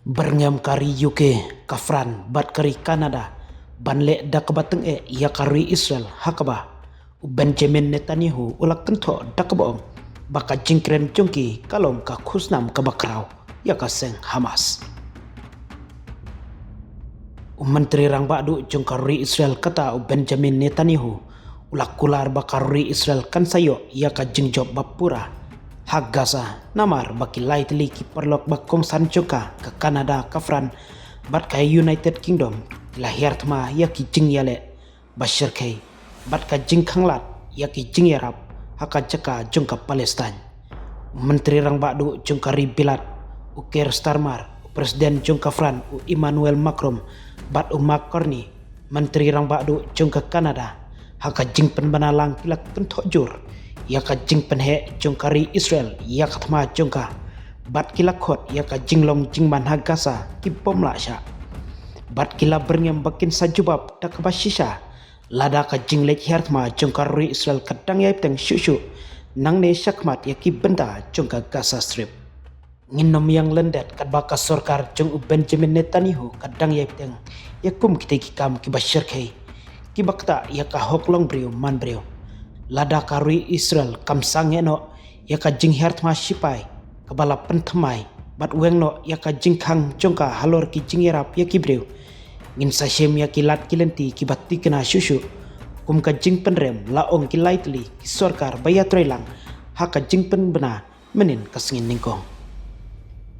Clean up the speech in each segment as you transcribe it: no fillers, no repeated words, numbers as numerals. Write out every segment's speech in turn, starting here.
Berngam kari UK, kafran, bat kari Kanada, banle da kabateng ya kari Israel hakaba. Benjamin Netanyahu ulak kento da kabong, baka jingkren jongki kalong ka khusnam kabakrau, ya kaseng Hamas. Menteri rang badu jong kari Israel kata Benjamin Netanyahu, ulak kular bakari Israel kan sayo ya ka jingjob bapura. Hak Gaza namar baki lightly ki perlok bakong sanjoka ke Kanada kafran bat kai United Kingdom lahir tma ya ki jing yale bashir kai bat ka jing khanglat ya ki jing yarap haka jaka jongka Palestine. Menteri rang badu jongka ribilat Keir Starmer Presiden jongka Fran Emmanuel Macron bat Macron Menteri rang badu jongka Kanada haka jing penbanalang kilak kentok jur ya ka jing penhe jong kari Israel ya katma jongka bat kila khot ya ka jinglong jingman Gaza ki bom la sha bat kila berngem bakin sajubab tak bashisha lada ka jinglek hertma jong kari Israel kadang ya teng shushu nang ne shakmat ya ki benda jongka Gaza Strip nginom yang lendet kat baka sorkar jong Benjamin Netanyahu kadang ya teng ya kum kite ki kam ki bashir kai ki bakta ya ka hoklong brio man brio lada kari Israel kam sangeno ya ka jing hert ma shipai kabala penthmai bat wengno ya ka jing khang jongka halor ki jing yarap ya ki brew ngin sa shem ya ki lat kilenti ki batti kena shushu kum ka jing penrem laong ki lightly ki sorkar bayat relang ha ka jing pen bena menin kasngin ningkong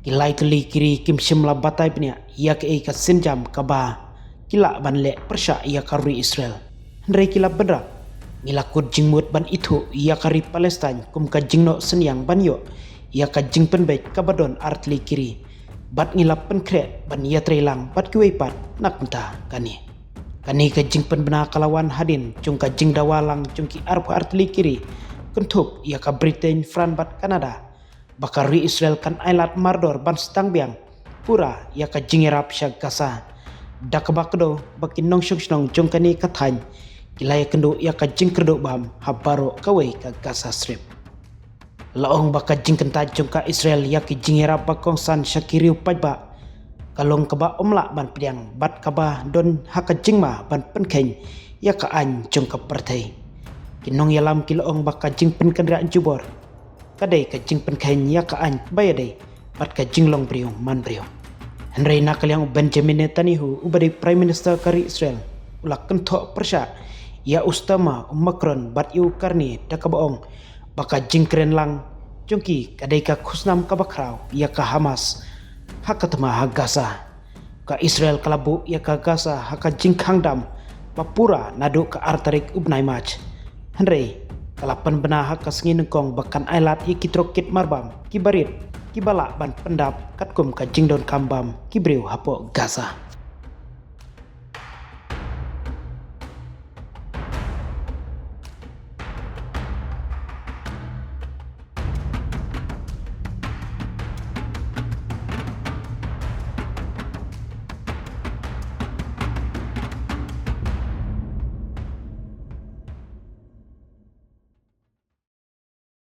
ki lightly kiri kim shimla batai pnya ya ke ka sinjam ka ba kila banle persha ya kari Israel ndre kila bedra ngilakut jingmut ban itu ia kari Palestine kum ka jingno senyang banyo ia ka jing penbek kabadon artli kiri bat ngilap penkret ban ia trelang bat kiwepat nak entah kani ka jing pen bena kalawan hadin cung ka jing dawalang cung ki arp artli kiri kentup ia ka Britain Fran bat Kanada bakari Israel kan ailat mardor ban stang biang pura ia ka jing erap syak Gaza dak bakdo bakin nong shong cung kani kathan kilaya kendo ya ka jing kerdo bam habaro kawai ka Gaza Strip laong baka jing kenta jongka Israel ya ki jingera bakong san syakiri pajba kalong kaba omla ban pediang bat kaba don haka jingma ban penkeng ya ka an jongka partai kinong yalam kilong baka jing pen kendra jubor kadai ka jing penkeng ya ka an bayadai bat ka jinglong brio man brio Henry nakaliang Benjamin Netanyahu ubadi Prime Minister kari Israel ulak kentok persya ya ustama Macron bat yu karni dakabaong baka jingkren lang jongki kadai ka khusnam kabakrau ya ka Hamas hakatma ha Gaza ka Israel kalabu ya ka Gaza haka jingkhang dam papura nadu ka artarik ubnai mach Henry kalapan bena haka sengin kong bakan ailat ikitrokit marbam kibarit kibala ban pendap katkum ka jingdon kambam kibriu hapo Gaza